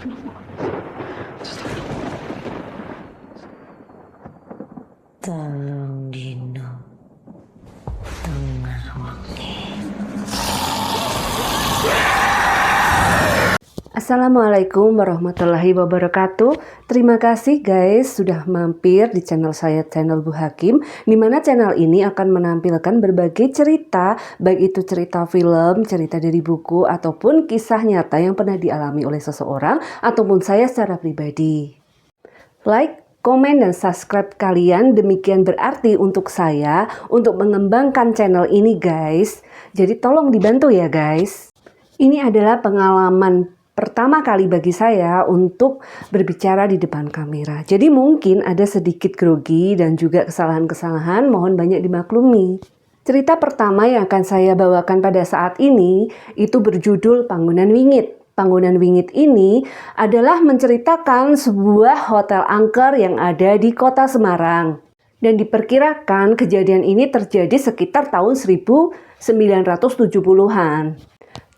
Tolong Dino, tengah waktu. Assalamualaikum warahmatullahi wabarakatuh. Terima kasih guys sudah mampir di channel saya, channel Bu Hakim, di mana channel ini akan menampilkan berbagai cerita, baik itu cerita film, cerita dari buku, ataupun kisah nyata yang pernah dialami oleh seseorang ataupun saya secara pribadi. Like, komen, dan subscribe kalian demikian berarti untuk saya untuk mengembangkan channel ini guys. Jadi tolong dibantu ya guys. Ini adalah pengalaman pertama kali bagi saya untuk berbicara di depan kamera. Jadi mungkin ada sedikit grogi dan juga kesalahan-kesalahan, mohon banyak dimaklumi. Cerita pertama yang akan saya bawakan pada saat ini itu berjudul Panggonan Wingit. Panggonan Wingit ini adalah menceritakan sebuah hotel angker yang ada di kota Semarang. Dan diperkirakan kejadian ini terjadi sekitar tahun 1970-an.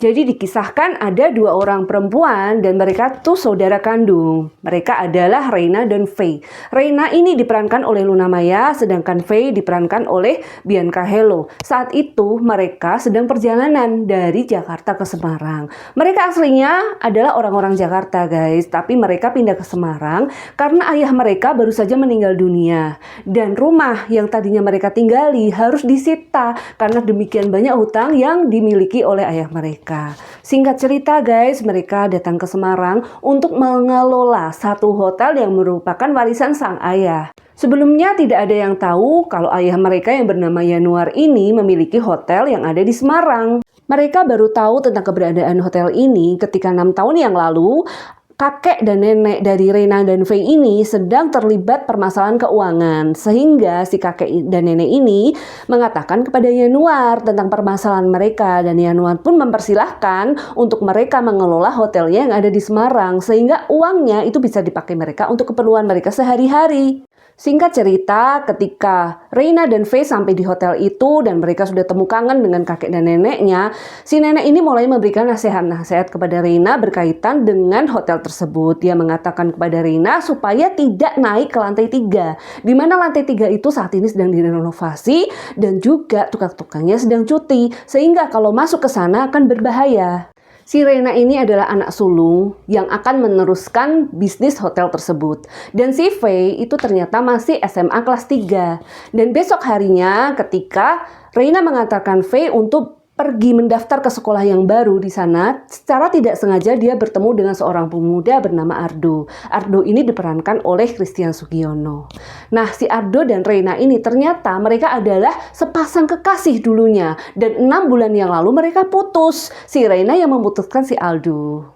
Jadi dikisahkan ada dua orang perempuan dan mereka tuh saudara kandung. Mereka adalah Reina dan Faye. Reina ini diperankan oleh Luna Maya, sedangkan Faye diperankan oleh Bianca Hello. Saat itu mereka sedang perjalanan dari Jakarta ke Semarang. Mereka aslinya adalah orang-orang Jakarta guys, tapi mereka pindah ke Semarang karena ayah mereka baru saja meninggal dunia. Dan rumah yang tadinya mereka tinggali harus disita karena demikian banyak hutang yang dimiliki oleh ayah mereka. Singkat cerita guys, mereka datang ke Semarang untuk mengelola satu hotel yang merupakan warisan sang ayah. Sebelumnya tidak ada yang tahu kalau ayah mereka yang bernama Yanuar ini memiliki hotel yang ada di Semarang. Mereka baru tahu tentang keberadaan hotel ini ketika 6 tahun yang lalu kakek dan nenek dari Reina dan Faye ini sedang terlibat permasalahan keuangan, sehingga si kakek dan nenek ini mengatakan kepada Yanuar tentang permasalahan mereka, dan Yanuar pun mempersilahkan untuk mereka mengelola hotelnya yang ada di Semarang sehingga uangnya itu bisa dipakai mereka untuk keperluan mereka sehari-hari. Singkat cerita, ketika Reina dan Faye sampai di hotel itu dan mereka sudah temu kangen dengan kakek dan neneknya, si nenek ini mulai memberikan nasihat-nasihat kepada Reina berkaitan dengan hotel tersebut. Dia mengatakan kepada Reina supaya tidak naik ke lantai 3, di mana lantai 3 itu saat ini sedang direnovasi dan juga tukang-tukangnya sedang cuti, sehingga kalau masuk ke sana akan berbahaya. Si Reina ini adalah anak sulung yang akan meneruskan bisnis hotel tersebut. Dan si Faye itu ternyata masih SMA kelas 3. Dan besok harinya ketika Reina mengantarkan Faye untuk pergi mendaftar ke sekolah yang baru di sana, secara tidak sengaja dia bertemu dengan seorang pemuda bernama Ardo. Ardo ini diperankan oleh Christian Sugiono. Nah, si Ardo dan Reina ini ternyata mereka adalah sepasang kekasih dulunya. Dan 6 bulan yang lalu mereka putus. Si Reina yang memutuskan si Aldo.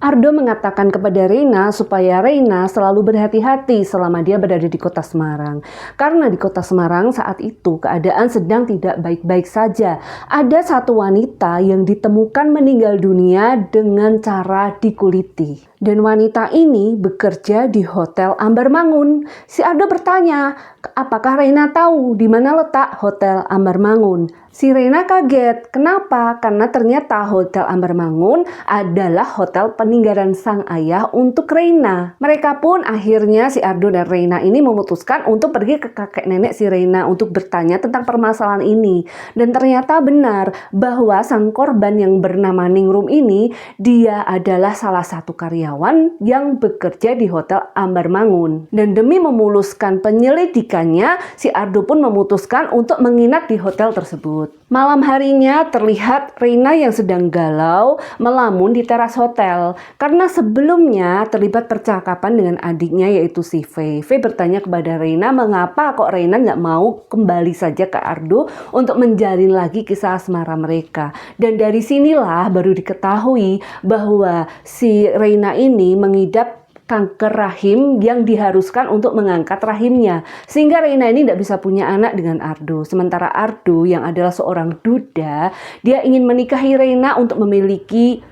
Ardo mengatakan kepada Reina supaya Reina selalu berhati-hati selama dia berada di kota Semarang. Karena di kota Semarang saat itu keadaan sedang tidak baik-baik saja. Ada satu wanita yang ditemukan meninggal dunia dengan cara dikuliti. Dan wanita ini bekerja di Hotel Ambar Mangun. Si Ardo bertanya, apakah Reina tahu di mana letak Hotel Ambar Mangun? Si Reina kaget. Kenapa? Karena ternyata Hotel Ambar Mangun adalah hotel peninggalan sang ayah untuk Reina. Mereka pun akhirnya si Ardo dan Reina ini memutuskan untuk pergi ke kakek nenek si Reina untuk bertanya tentang permasalahan ini. Dan ternyata benar bahwa sang korban yang bernama Ningrum ini, dia adalah salah satu karyawan yang bekerja di Hotel Ambar Mangun. Dan demi memuluskan penyelidikannya, si Ardo pun memutuskan untuk menginap di hotel tersebut. Malam harinya terlihat Reina yang sedang galau melamun di teras hotel karena sebelumnya terlibat percakapan dengan adiknya yaitu si Faye. Faye bertanya kepada Reina mengapa kok Reina nggak mau kembali saja ke Ardo untuk menjalin lagi kisah asmara mereka. Dan dari sinilah baru diketahui bahwa si Reina ini mengidap kanker rahim yang diharuskan untuk mengangkat rahimnya. Sehingga Reina ini tidak bisa punya anak dengan Ardo. Sementara Ardo yang adalah seorang duda, dia ingin menikahi Reina untuk memiliki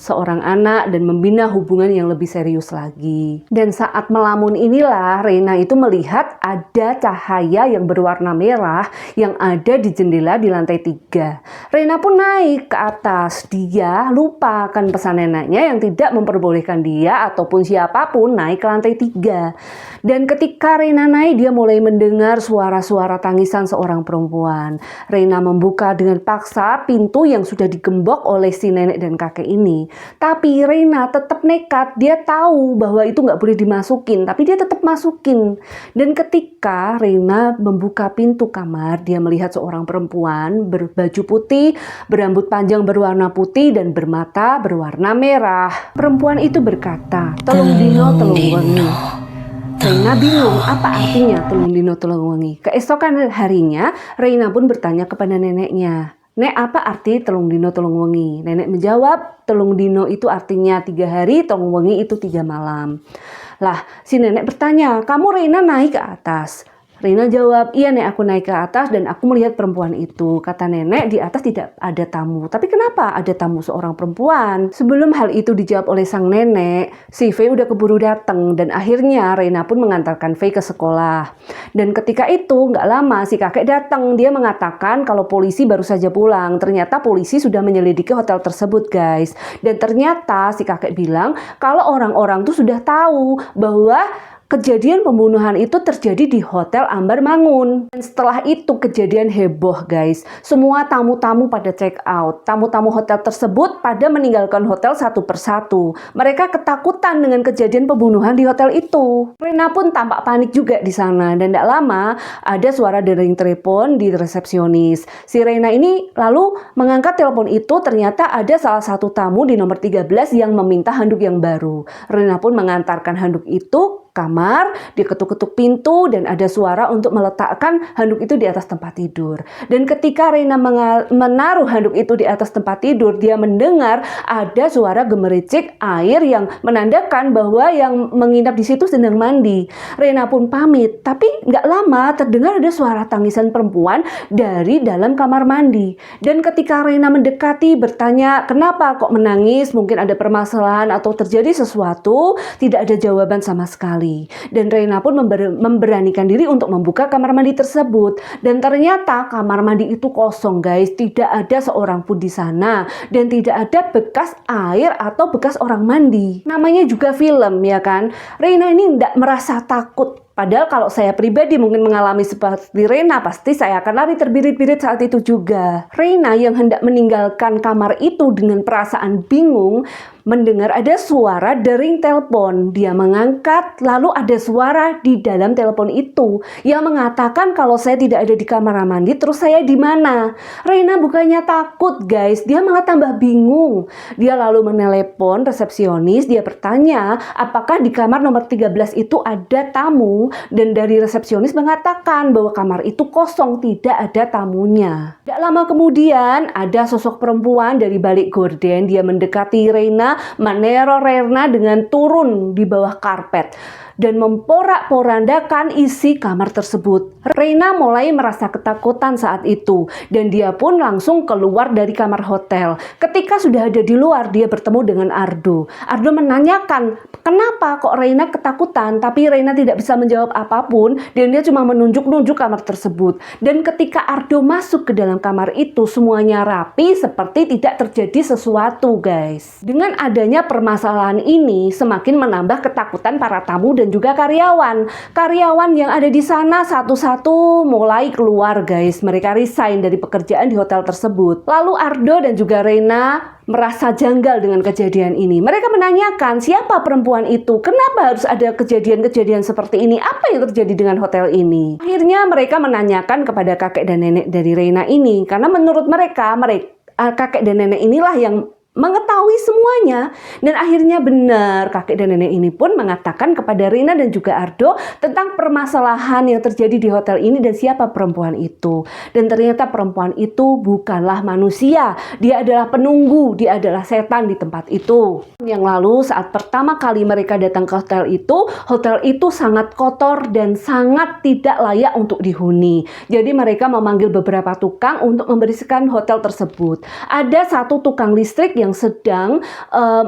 seorang anak dan membina hubungan yang lebih serius lagi. Dan saat melamun inilah Reina itu melihat ada cahaya yang berwarna merah yang ada di jendela di lantai 3. Reina pun naik ke atas. Dia lupa akan pesan neneknya yang tidak memperbolehkan dia ataupun siapapun naik ke lantai 3. Dan ketika Reina naik, dia mulai mendengar suara-suara tangisan seorang perempuan. Reina membuka dengan paksa pintu yang sudah digembok oleh si nenek dan kakek ini. Tapi Reina tetap nekat. Dia tahu bahwa itu nggak boleh dimasukin, tapi dia tetap masukin. Dan ketika Reina membuka pintu kamar, dia melihat seorang perempuan berbaju putih, berambut panjang berwarna putih dan bermata berwarna merah. Perempuan itu berkata, "Telung dino telung wengi." Reina bingung apa artinya telung dino telung wengi. Keesokan harinya Reina pun bertanya kepada neneknya, "Nek, apa arti telung dino telung wengi?" Nenek menjawab, telung dino itu artinya 3 hari, telung wengi itu 3 malam. Lah, si nenek bertanya, "Kamu Reina naik ke atas?" Reina jawab, "Iya nek, aku naik ke atas dan aku melihat perempuan itu." Kata nenek, di atas tidak ada tamu. Tapi kenapa ada tamu seorang perempuan? Sebelum hal itu dijawab oleh sang nenek, si Faye udah keburu datang dan akhirnya Reina pun mengantarkan Faye ke sekolah. Dan ketika itu nggak lama si kakek datang. Dia mengatakan kalau polisi baru saja pulang. Ternyata polisi sudah menyelidiki hotel tersebut, guys. Dan ternyata si kakek bilang kalau orang-orang tuh sudah tahu bahwa kejadian pembunuhan itu terjadi di Hotel Ambar Mangun. Dan setelah itu kejadian heboh, guys. Semua tamu-tamu pada check out. Tamu-tamu hotel tersebut pada meninggalkan hotel satu persatu. Mereka ketakutan dengan kejadian pembunuhan di hotel itu. Reina pun tampak panik juga di sana. Dan tidak lama ada suara dering telepon di resepsionis. Si Reina ini lalu mengangkat telepon itu. Ternyata ada salah satu tamu di nomor 13 yang meminta handuk yang baru. Reina pun mengantarkan handuk itu kamar, dia ketuk-ketuk pintu dan ada suara untuk meletakkan handuk itu di atas tempat tidur. Dan ketika Reina menaruh handuk itu di atas tempat tidur, dia mendengar ada suara gemericik air yang menandakan bahwa yang menginap di situ sedang mandi. Reina pun pamit, tapi nggak lama terdengar ada suara tangisan perempuan dari dalam kamar mandi. Dan ketika Reina mendekati bertanya, "Kenapa kok menangis? Mungkin ada permasalahan atau terjadi sesuatu?" Tidak ada jawaban sama sekali. Dan Reina pun memberanikan diri untuk membuka kamar mandi tersebut. Dan ternyata kamar mandi itu kosong, guys. Tidak ada seorang pun di sana. Dan tidak ada bekas air atau bekas orang mandi. Namanya juga film, ya kan? Reina ini tidak merasa takut. Padahal kalau saya pribadi mungkin mengalami seperti Reina, pasti saya akan lari terbirit-birit saat itu juga. Reina yang hendak meninggalkan kamar itu dengan perasaan bingung, mendengar ada suara dering telepon. Dia mengangkat, lalu ada suara di dalam telepon itu yang mengatakan kalau saya tidak ada di kamar mandi, terus saya di mana? Reina bukannya takut, guys, dia malah tambah bingung. Dia lalu menelepon resepsionis, dia bertanya apakah di kamar nomor 13 itu ada tamu. Dan dari resepsionis mengatakan bahwa kamar itu kosong, tidak ada tamunya. Tidak lama kemudian ada sosok perempuan dari balik gorden. Dia mendekati Reina, meneror Reina dengan turun di bawah karpet dan memporak-porandakan isi kamar tersebut. Reina mulai merasa ketakutan saat itu dan dia pun langsung keluar dari kamar hotel. Ketika sudah ada di luar, dia bertemu dengan Ardo. Ardo menanyakan kenapa kok Reina ketakutan, tapi Reina tidak bisa menjawab apapun dan dia cuma menunjuk-nunjuk kamar tersebut. Dan ketika Ardo masuk ke dalam kamar itu, semuanya rapi seperti tidak terjadi sesuatu, guys. Dengan adanya permasalahan ini semakin menambah ketakutan para tamu dan juga karyawan. Karyawan yang ada di sana satu-satu mulai keluar, guys. Mereka resign dari pekerjaan di hotel tersebut. Lalu Ardo dan juga Reina merasa janggal dengan kejadian ini. Mereka menanyakan siapa perempuan itu, kenapa harus ada kejadian-kejadian seperti ini, apa yang terjadi dengan hotel ini. Akhirnya mereka menanyakan kepada kakek dan nenek dari Reina ini, karena menurut mereka kakek dan nenek inilah yang mengetahui semuanya. Dan akhirnya benar, kakek dan nenek ini pun mengatakan kepada Reina dan juga Ardo tentang permasalahan yang terjadi di hotel ini dan siapa perempuan itu. Dan ternyata perempuan itu bukanlah manusia, dia adalah penunggu, dia adalah setan di tempat itu. Yang lalu saat pertama kali mereka datang ke hotel itu sangat kotor dan sangat tidak layak untuk dihuni. Jadi mereka memanggil beberapa tukang untuk membersihkan hotel tersebut. Ada satu tukang listrik yang yang sedang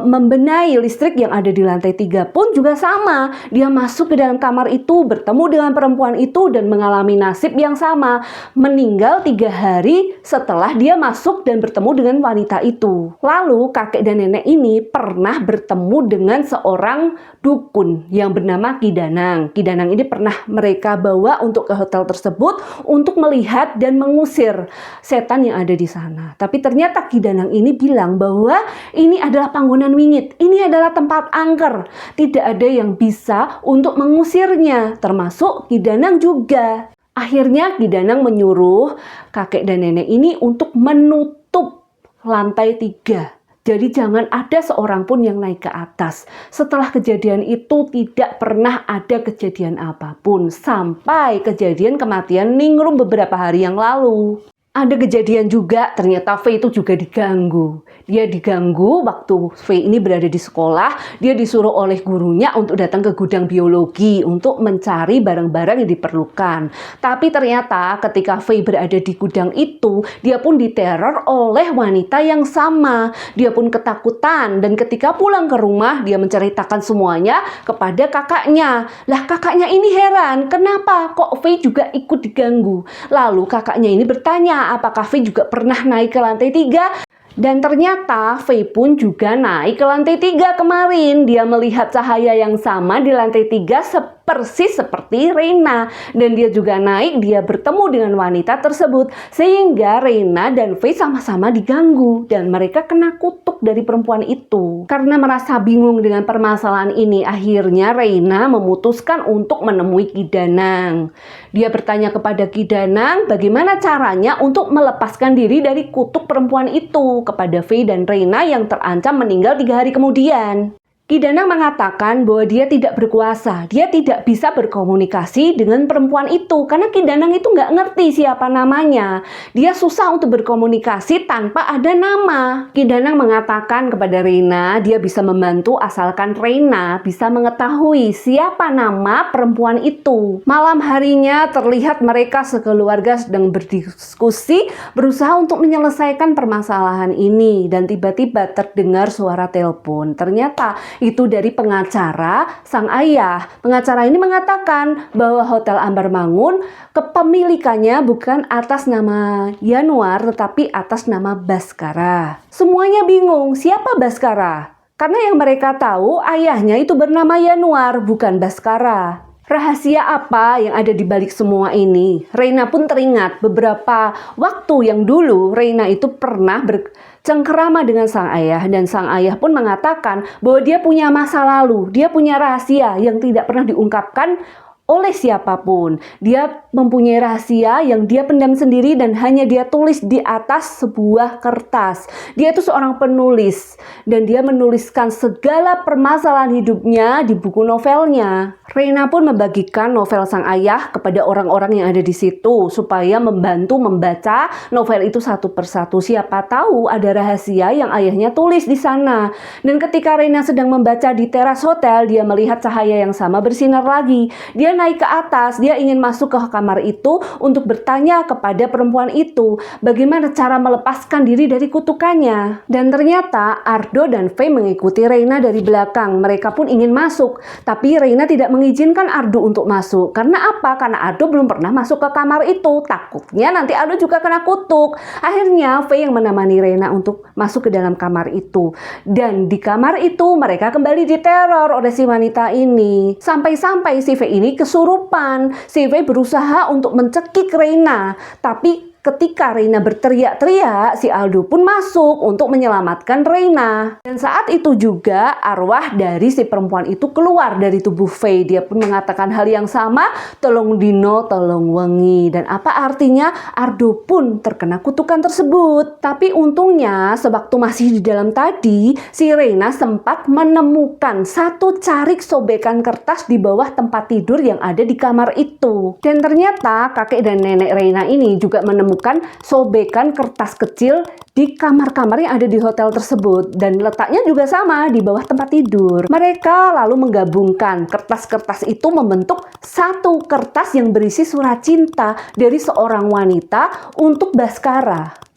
membenahi listrik yang ada di lantai 3 pun juga sama. Dia masuk ke dalam kamar itu, bertemu dengan perempuan itu dan mengalami nasib yang sama. Meninggal 3 hari setelah dia masuk dan bertemu dengan wanita itu. Lalu kakek dan nenek ini pernah bertemu dengan seorang dukun yang bernama Ki Danang. Ki Danang ini pernah mereka bawa untuk ke hotel tersebut untuk melihat dan mengusir setan yang ada di sana. Tapi ternyata Ki Danang ini bilang bahwa ini adalah panggonan wingit, ini adalah tempat angker. Tidak ada yang bisa untuk mengusirnya, termasuk Ki Danang juga. Akhirnya Ki Danang menyuruh kakek dan nenek ini untuk menutup lantai 3. Jadi jangan ada seorang pun yang naik ke atas. Setelah kejadian itu tidak pernah ada kejadian apapun. Sampai kejadian kematian Ningrum beberapa hari yang lalu. Ada kejadian juga, ternyata Faye itu juga diganggu. Dia diganggu waktu Faye ini berada di sekolah. Dia disuruh oleh gurunya untuk datang ke gudang biologi untuk mencari barang-barang yang diperlukan. Tapi ternyata ketika Faye berada di gudang itu, dia pun diteror oleh wanita yang sama. Dia pun ketakutan dan ketika pulang ke rumah, dia menceritakan semuanya kepada kakaknya. Lah kakaknya ini heran, kenapa kok Faye juga ikut diganggu? Lalu kakaknya ini bertanya, apakah Faye juga pernah naik ke lantai 3? Dan ternyata Faye pun juga naik ke lantai 3 kemarin. Dia melihat cahaya yang sama di lantai 3 persis seperti Reina. Dan dia juga naik, dia bertemu dengan wanita tersebut. Sehingga Reina dan Faye sama-sama diganggu. Dan mereka kena kutuk dari perempuan itu. Karena merasa bingung dengan permasalahan ini, akhirnya Reina memutuskan untuk menemui Ki Danang. Dia bertanya kepada Ki Danang bagaimana caranya untuk melepaskan diri dari kutuk perempuan itu kepada Faye dan Reina yang terancam meninggal 3 hari kemudian. Ki Danang mengatakan bahwa dia tidak berkuasa, dia tidak bisa berkomunikasi dengan perempuan itu karena Ki Danang itu nggak ngerti siapa namanya. Dia susah untuk berkomunikasi tanpa ada nama. Ki Danang mengatakan kepada Reina dia bisa membantu asalkan Reina bisa mengetahui siapa nama perempuan itu. Malam harinya terlihat mereka sekeluarga sedang berdiskusi berusaha untuk menyelesaikan permasalahan ini dan tiba-tiba terdengar suara telepon. Ternyata itu dari pengacara sang ayah. Pengacara ini mengatakan bahwa Hotel Ambar Mangun kepemilikannya bukan atas nama Yanuar tetapi atas nama Baskara. Semuanya bingung, siapa Baskara? Karena yang mereka tahu ayahnya itu bernama Yanuar bukan Baskara. Rahasia apa yang ada di balik semua ini? Reina pun teringat beberapa waktu yang dulu Reina itu pernah bercengkerama dengan sang ayah dan sang ayah pun mengatakan bahwa dia punya masa lalu, dia punya rahasia yang tidak pernah diungkapkan oleh siapapun. Dia mempunyai rahasia yang dia pendam sendiri dan hanya dia tulis di atas sebuah kertas. Dia itu seorang penulis dan dia menuliskan segala permasalahan hidupnya di buku novelnya. Reina pun membagikan novel sang ayah kepada orang-orang yang ada di situ supaya membantu membaca novel itu satu persatu. Siapa tahu ada rahasia yang ayahnya tulis di sana. Dan ketika Reina sedang membaca di teras hotel, dia melihat cahaya yang sama bersinar lagi. Dia naik ke atas, dia ingin masuk ke kamar itu untuk bertanya kepada perempuan itu bagaimana cara melepaskan diri dari kutukannya. Dan ternyata Ardo dan Faye mengikuti Reina dari belakang. Mereka pun ingin masuk, tapi Reina tidak mengizinkan Ardo untuk masuk. Karena apa? Karena Ardo belum pernah masuk ke kamar itu. Takutnya nanti Ardo juga kena kutuk. Akhirnya Faye yang menemani Reina untuk masuk ke dalam kamar itu. Dan di kamar itu mereka kembali diteror oleh si wanita ini. Sampai-sampai si Faye ini kesurupan. Si Faye berusaha untuk mencekik Reina, tapi ketika Reina berteriak-teriak, si Aldo pun masuk untuk menyelamatkan Reina. Dan saat itu juga arwah dari si perempuan itu keluar dari tubuh Faye. Dia pun mengatakan hal yang sama, tolong dino, tolong wengi. Dan apa artinya? Ardo pun terkena kutukan tersebut. Tapi untungnya sewaktu masih di dalam tadi, si Reina sempat menemukan satu carik sobekan kertas di bawah tempat tidur yang ada di kamar itu. Dan ternyata kakek dan nenek Reina ini juga menemukan sobekan kertas kecil di kamar-kamar yang ada di hotel tersebut dan letaknya juga sama di bawah tempat tidur. Mereka lalu menggabungkan kertas-kertas itu membentuk satu kertas yang berisi surat cinta dari seorang wanita untuk Baskara.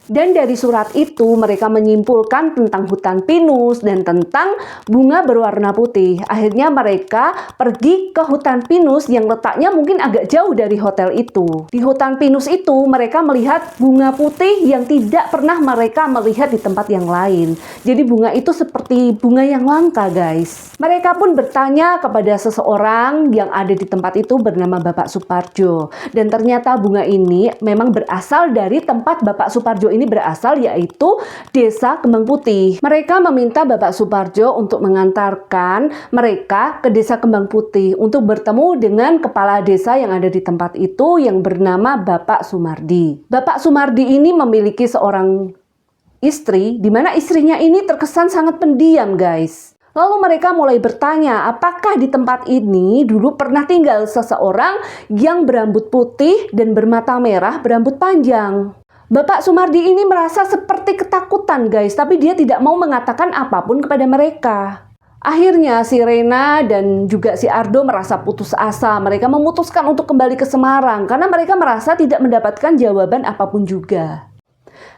Dan dari surat itu mereka menyimpulkan tentang hutan pinus dan tentang bunga berwarna putih. Akhirnya mereka pergi ke hutan pinus yang letaknya mungkin agak jauh dari hotel itu. Di hutan pinus itu mereka melihat bunga putih yang tidak pernah mereka melihat di tempat yang lain. Jadi bunga itu seperti bunga yang langka, guys. Mereka pun bertanya kepada seseorang yang ada di tempat itu bernama Bapak Suparjo. Dan ternyata bunga ini memang berasal dari tempat Bapak Suparjo ini berasal, yaitu Desa Kembang Putih. Mereka meminta Bapak Suparjo untuk mengantarkan mereka ke Desa Kembang Putih untuk bertemu dengan kepala desa yang ada di tempat itu yang bernama Bapak Sumardi. Bapak Sumardi ini memiliki seorang istri, di mana istrinya ini terkesan sangat pendiam, guys. Lalu mereka mulai bertanya, apakah di tempat ini dulu pernah tinggal seseorang yang berambut putih dan bermata merah berambut panjang. Bapak Sumardi ini merasa seperti ketakutan, guys, tapi dia tidak mau mengatakan apapun kepada mereka. Akhirnya si Rena dan juga si Ardo merasa putus asa. Mereka memutuskan untuk kembali ke Semarang karena mereka merasa tidak mendapatkan jawaban apapun juga.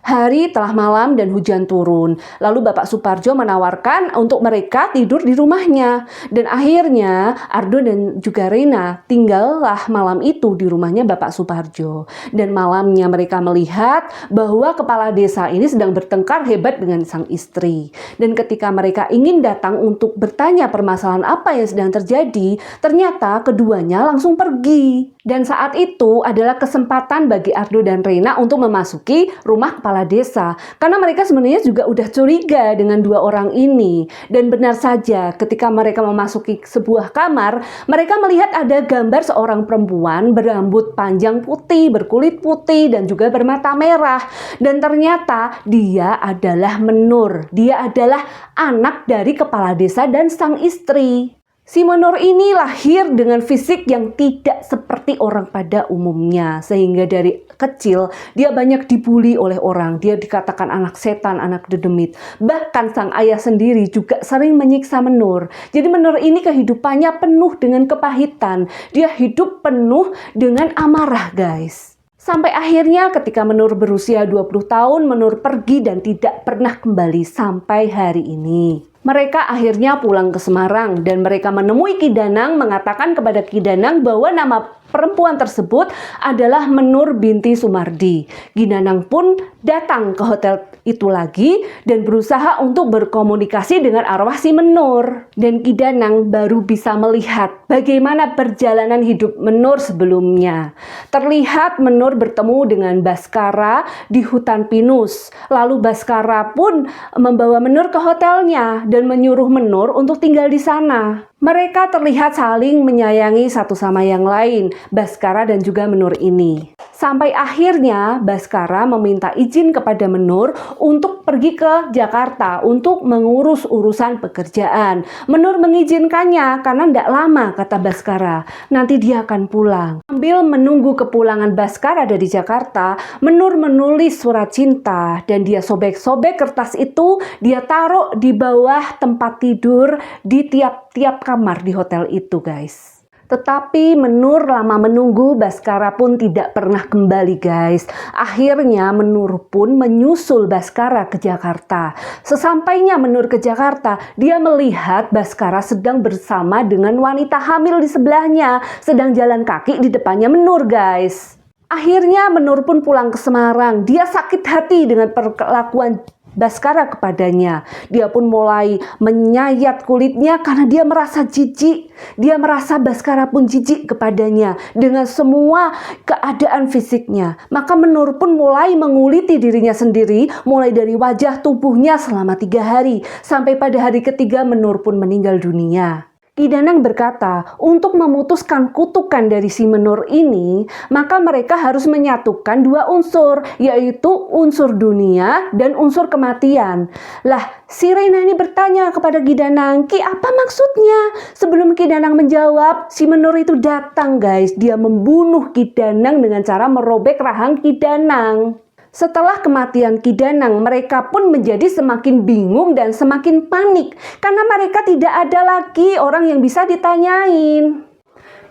Hari telah malam dan hujan turun. Lalu Bapak Suparjo menawarkan untuk mereka tidur di rumahnya. Dan akhirnya Ardo dan juga Rena tinggallah malam itu di rumahnya Bapak Suparjo. Dan malamnya mereka melihat bahwa kepala desa ini sedang bertengkar hebat dengan sang istri. Dan ketika mereka ingin datang untuk bertanya permasalahan apa yang sedang terjadi, ternyata keduanya langsung pergi. Dan saat itu adalah kesempatan bagi Ardo dan Rena untuk memasuki rumah kepala desa. Karena mereka sebenarnya juga udah curiga dengan dua orang ini. Dan benar saja ketika mereka memasuki sebuah kamar, mereka melihat ada gambar seorang perempuan berambut panjang putih, berkulit putih, dan juga bermata merah. Dan ternyata dia adalah Menur. Dia adalah anak dari kepala desa dan sang istri. Si Menur ini lahir dengan fisik yang tidak seperti orang pada umumnya. Sehingga dari kecil dia banyak dibully oleh orang. Dia dikatakan anak setan, anak dedemit. Bahkan sang ayah sendiri juga sering menyiksa Menur. Jadi Menur ini kehidupannya penuh dengan kepahitan. Dia hidup penuh dengan amarah, guys. Sampai akhirnya ketika Menur berusia 20 tahun, Menur pergi dan tidak pernah kembali sampai hari ini. Mereka akhirnya pulang ke Semarang dan mereka menemui Ki Danang, mengatakan kepada Ki Danang bahwa nama perempuan tersebut adalah Menur binti Sumardi. Ki Danang pun datang ke hotel itu lagi dan berusaha untuk berkomunikasi dengan arwah si Menur. Dan Ki Danang baru bisa melihat bagaimana perjalanan hidup Menur sebelumnya. Terlihat Menur bertemu dengan Baskara di hutan pinus. Lalu Baskara pun membawa Menur ke hotelnya dan menyuruh Menur untuk tinggal di sana. Mereka terlihat saling menyayangi satu sama yang lain, Baskara dan juga Menur ini. Sampai akhirnya Baskara meminta izin kepada Menur untuk pergi ke Jakarta untuk mengurus urusan pekerjaan. Menur mengizinkannya karena tidak lama, kata Baskara. Nanti dia akan pulang. Sambil menunggu kepulangan Baskara dari Jakarta, Menur menulis surat cinta dan dia sobek-sobek kertas itu, dia taruh di bawah tempat tidur di tiap-tiap kamar di hotel itu, guys. Tetapi Menur lama menunggu, Baskara pun tidak pernah kembali, guys. Akhirnya Menur pun menyusul Baskara ke Jakarta. Sesampainya Menur ke Jakarta, dia melihat Baskara sedang bersama dengan wanita hamil di sebelahnya, sedang jalan kaki di depannya Menur, guys. Akhirnya Menur pun pulang ke Semarang. Dia sakit hati dengan perlakuan Baskara kepadanya. Dia pun mulai menyayat kulitnya karena dia merasa jijik. Dia merasa Baskara pun jijik kepadanya dengan semua keadaan fisiknya. Maka Menur pun mulai menguliti dirinya sendiri, mulai dari wajah tubuhnya selama 3 hari. Sampai pada hari ketiga Menur pun meninggal dunia. Ki Danang berkata, untuk memutuskan kutukan dari si Menur ini, maka mereka harus menyatukan 2 unsur, yaitu unsur dunia dan unsur kematian. Lah, si Rena ini bertanya kepada Ki Danang, Ki, apa maksudnya? Sebelum Ki Danang menjawab, si Menur itu datang, guys. Dia membunuh Ki Danang dengan cara merobek rahang Ki Danang. Setelah kematian Ki Danang, mereka pun menjadi semakin bingung dan semakin panik karena mereka tidak ada lagi orang yang bisa ditanyain.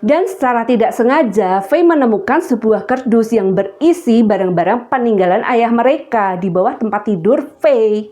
Dan secara tidak sengaja, Faye menemukan sebuah kardus yang berisi barang-barang peninggalan ayah mereka di bawah tempat tidur Faye.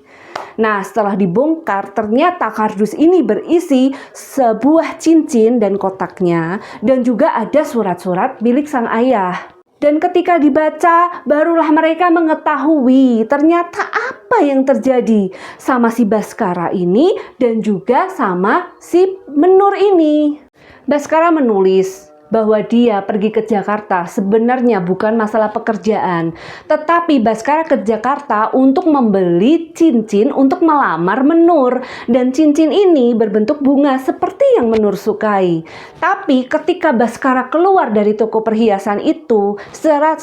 Nah, setelah dibongkar, ternyata kardus ini berisi sebuah cincin dan kotaknya, dan juga ada surat-surat milik sang ayah. Dan ketika dibaca, barulah mereka mengetahui ternyata apa yang terjadi sama si Baskara ini dan juga sama si Menur ini. Baskara menulis bahwa dia pergi ke Jakarta sebenarnya bukan masalah pekerjaan, tetapi Baskara ke Jakarta untuk membeli cincin untuk melamar Menur, dan cincin ini berbentuk bunga seperti yang Menur sukai. Tapi ketika Baskara keluar dari toko perhiasan itu, secara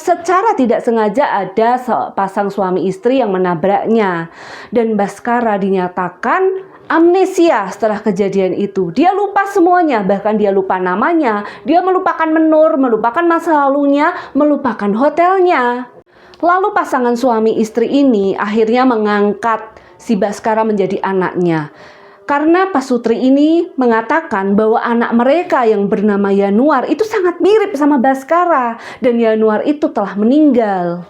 tidak sengaja ada sepasang suami istri yang menabraknya, dan Baskara dinyatakan amnesia setelah kejadian itu. Dia lupa semuanya, bahkan dia lupa namanya, dia melupakan Menur, melupakan masa lalunya, melupakan hotelnya. Lalu pasangan suami istri ini akhirnya mengangkat si Baskara menjadi anaknya. Karena Pasutri ini mengatakan bahwa anak mereka yang bernama Yanuar itu sangat mirip sama Baskara, dan Yanuar itu telah meninggal.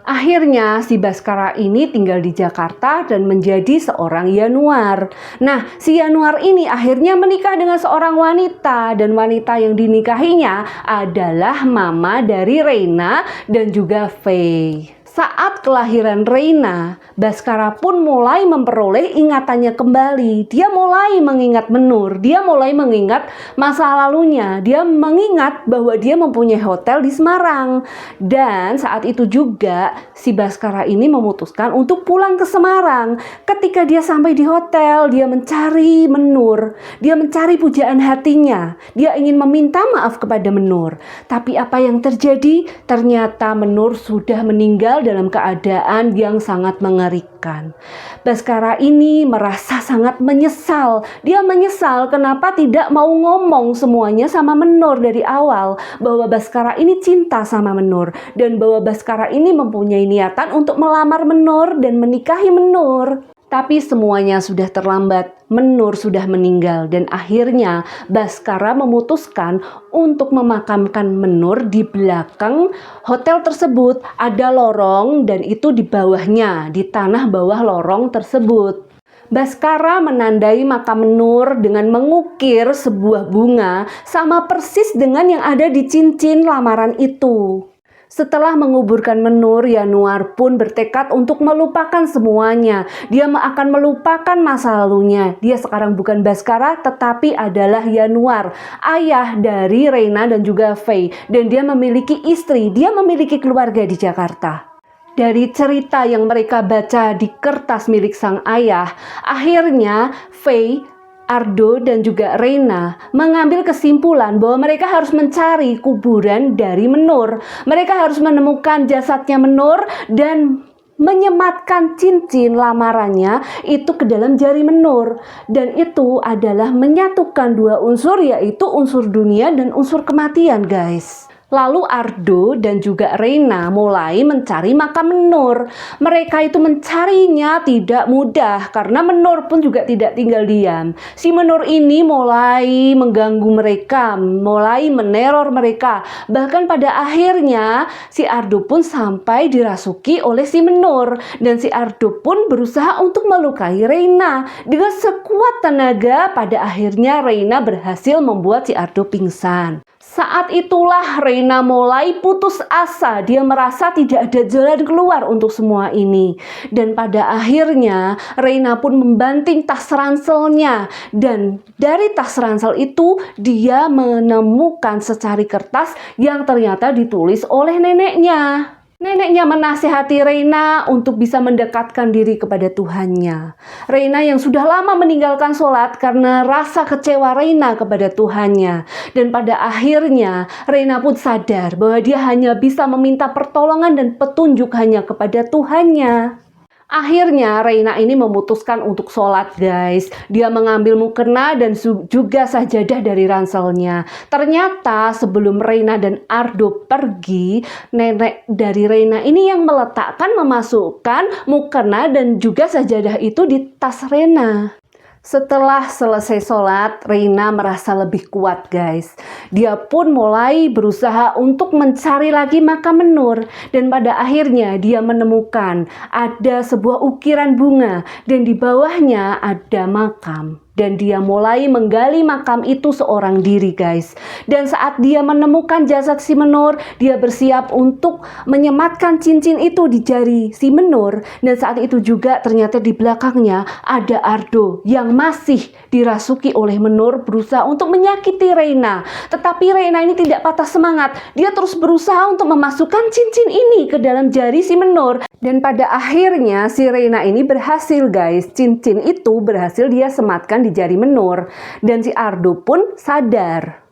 Akhirnya si Baskara ini tinggal di Jakarta dan menjadi seorang Yanuar. Nah, si Yanuar ini akhirnya menikah dengan seorang wanita, dan wanita yang dinikahinya adalah mama dari Reina dan juga Faye. Saat kelahiran Reina, Baskara pun mulai memperoleh ingatannya kembali. Dia mulai mengingat Menur, dia mulai mengingat masa lalunya. Dia mengingat bahwa dia mempunyai hotel di Semarang. Dan saat itu juga si Baskara ini memutuskan untuk pulang ke Semarang. Ketika dia sampai di hotel, dia mencari Menur. Dia mencari pujaan hatinya. Dia ingin meminta maaf kepada Menur. Tapi apa yang terjadi? Ternyata Menur sudah meninggal dalam keadaan yang sangat mengerikan. Baskara ini merasa sangat menyesal. Dia menyesal kenapa tidak mau ngomong semuanya sama Menur dari awal, bahwa Baskara ini cinta sama Menur, dan bahwa Baskara ini mempunyai niatan untuk melamar Menur dan menikahi Menur. Tapi semuanya sudah terlambat. Menur sudah meninggal, dan akhirnya Baskara memutuskan untuk memakamkan Menur di belakang hotel tersebut. Ada lorong, dan itu di bawahnya, di tanah bawah lorong tersebut. Baskara menandai makam Menur dengan mengukir sebuah bunga sama persis dengan yang ada di cincin lamaran itu. Setelah menguburkan Menur, Yanuar pun bertekad untuk melupakan semuanya. Dia akan melupakan masa lalunya. Dia sekarang bukan Baskara, tetapi adalah Yanuar, ayah dari Reina dan juga Faye. Dan dia memiliki istri, dia memiliki keluarga di Jakarta. Dari cerita yang mereka baca di kertas milik sang ayah, akhirnya Faye, Ardo dan juga Reina mengambil kesimpulan bahwa mereka harus mencari kuburan dari Menur. Mereka harus menemukan jasadnya Menur dan menyematkan cincin lamarannya itu ke dalam jari Menur. Dan itu adalah menyatukan dua unsur, yaitu unsur dunia dan unsur kematian, guys. Lalu Ardo dan juga Reina mulai mencari makam Menur. Mereka itu mencarinya tidak mudah karena Menur pun juga tidak tinggal diam. Si Menur ini mulai mengganggu mereka, mulai meneror mereka. Bahkan pada akhirnya si Ardo pun sampai dirasuki oleh si Menur. Dan si Ardo pun berusaha untuk melukai Reina. Dengan sekuat tenaga, pada akhirnya Reina berhasil membuat si Ardo pingsan. Saat itulah Reina mulai putus asa. Dia merasa tidak ada jalan keluar untuk semua ini. Dan pada akhirnya Reina pun membanting tas ranselnya. Dan dari tas ransel itu dia menemukan secari kertas yang ternyata ditulis oleh neneknya. Neneknya menasihati Reina untuk bisa mendekatkan diri kepada Tuhannya. Reina yang sudah lama meninggalkan sholat karena rasa kecewa Reina kepada Tuhannya. Dan pada akhirnya Reina pun sadar bahwa dia hanya bisa meminta pertolongan dan petunjuk hanya kepada Tuhannya. Akhirnya Reina ini memutuskan untuk sholat, guys. Dia mengambil mukena dan juga sajadah dari ranselnya. Ternyata sebelum Reina dan Ardo pergi, nenek dari Reina ini yang memasukkan mukena dan juga sajadah itu di tas Reina. Setelah selesai sholat, Reina merasa lebih kuat guys. Dia pun mulai berusaha untuk mencari lagi makam Menur. Dan pada akhirnya dia menemukan ada sebuah ukiran bunga. Dan di bawahnya ada makam. Dan dia mulai menggali makam itu seorang diri guys. Dan saat dia menemukan jasad si Menur, dia bersiap untuk menyematkan cincin itu di jari si Menur. Dan saat itu juga ternyata di belakangnya ada Ardo yang masih dirasuki oleh Menur, berusaha untuk menyakiti Reina. Tetapi Reina ini tidak patah semangat. Dia terus berusaha untuk memasukkan cincin ini ke dalam jari si Menur. Dan pada akhirnya si Reina ini berhasil guys. Cincin itu berhasil dia sematkan di jari Menur. Dan si Ardo pun sadar.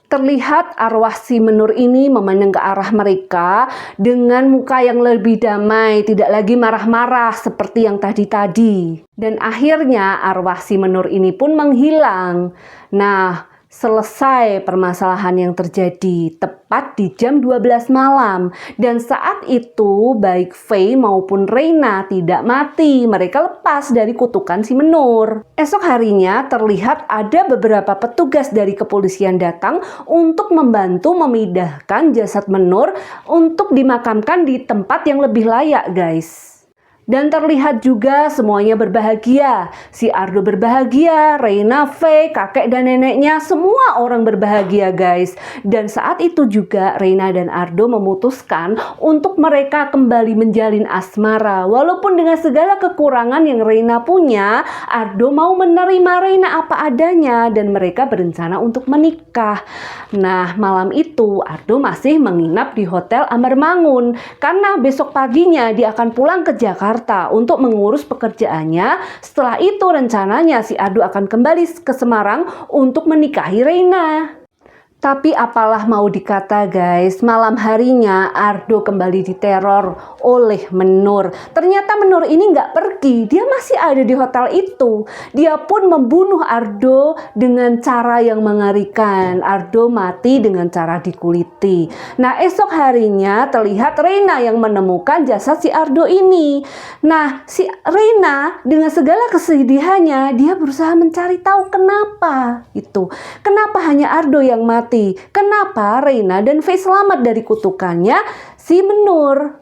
Terlihat arwah si Menur ini memandang ke arah mereka dengan muka yang lebih damai, tidak lagi marah-marah seperti yang tadi-tadi. Dan akhirnya arwah si Menur ini pun menghilang. Nah, selesai permasalahan yang terjadi tepat di jam 12 malam. Dan saat itu baik Faye maupun Reina tidak mati. Mereka lepas dari kutukan si Menur. Esok harinya terlihat ada beberapa petugas dari kepolisian datang untuk membantu memindahkan jasad Menur untuk dimakamkan di tempat yang lebih layak guys. Dan terlihat juga semuanya berbahagia. Si Ardo berbahagia, Reina, Faye, kakek dan neneknya, semua orang berbahagia guys. Dan saat itu juga Reina dan Ardo memutuskan untuk mereka kembali menjalin asmara. Walaupun dengan segala kekurangan yang Reina punya, Ardo mau menerima Reina apa adanya dan mereka berencana untuk menikah. Nah, malam itu Ardo masih menginap di Hotel Amarmangun karena besok paginya dia akan pulang ke Jakarta untuk mengurus pekerjaannya. Setelah itu rencananya si Ardo akan kembali ke Semarang untuk menikahi Reina. Tapi apalah mau dikata guys, malam harinya Ardo kembali diteror oleh Menur. Ternyata Menur ini nggak pergi, dia masih ada di hotel itu. Dia pun membunuh Ardo dengan cara yang mengerikan. Ardo mati dengan cara dikuliti. Nah, esok harinya terlihat Reina yang menemukan jasad si Ardo ini. Nah, si Reina dengan segala kesedihannya, dia berusaha mencari tahu kenapa itu. Kenapa hanya Ardo yang mati? Kenapa Reina dan Faye selamat dari kutukannya si Menur?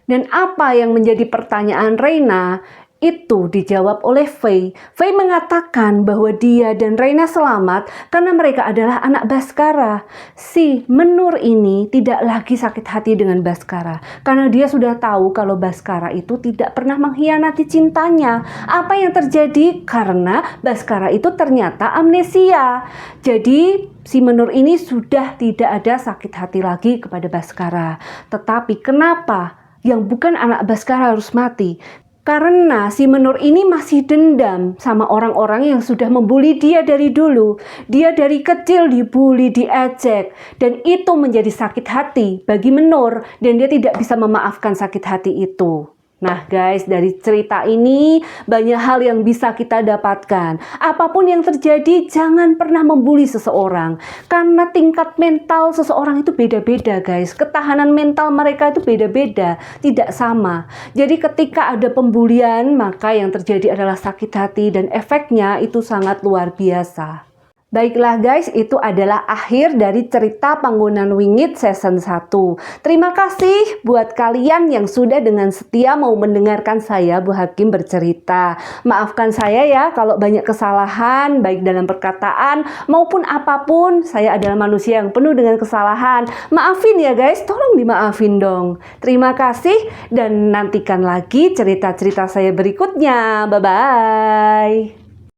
Dan apa yang menjadi pertanyaan Reina itu dijawab oleh Faye. Faye mengatakan bahwa dia dan Reina selamat karena mereka adalah anak Baskara. Si Menur ini tidak lagi sakit hati dengan Baskara karena dia sudah tahu kalau Baskara itu tidak pernah mengkhianati cintanya. Apa yang terjadi? Karena Baskara itu ternyata amnesia. Jadi si Menur ini sudah tidak ada sakit hati lagi kepada Baskara. Tetapi kenapa yang bukan anak Baskara harus mati? Karena si Menur ini masih dendam sama orang-orang yang sudah membuli dia dari dulu. Dia dari kecil dibully, diejek. Dan itu menjadi sakit hati bagi Menur. Dan dia tidak bisa memaafkan sakit hati itu. Nah guys, dari cerita ini banyak hal yang bisa kita dapatkan. Apapun yang terjadi, jangan pernah membuli seseorang. Karena tingkat mental seseorang itu beda-beda guys. Ketahanan mental mereka itu beda-beda, tidak sama. Jadi ketika ada pembulian, maka yang terjadi adalah sakit hati dan efeknya itu sangat luar biasa. Baiklah guys, itu adalah akhir dari cerita Panggonan Wingit season 1. Terima kasih buat kalian yang sudah dengan setia mau mendengarkan saya, Bu Hakim, bercerita. Maafkan saya ya kalau banyak kesalahan, baik dalam perkataan maupun apapun. Saya adalah manusia yang penuh dengan kesalahan. Maafin ya guys, tolong dimaafin dong. Terima kasih dan nantikan lagi cerita-cerita saya berikutnya. Bye-bye.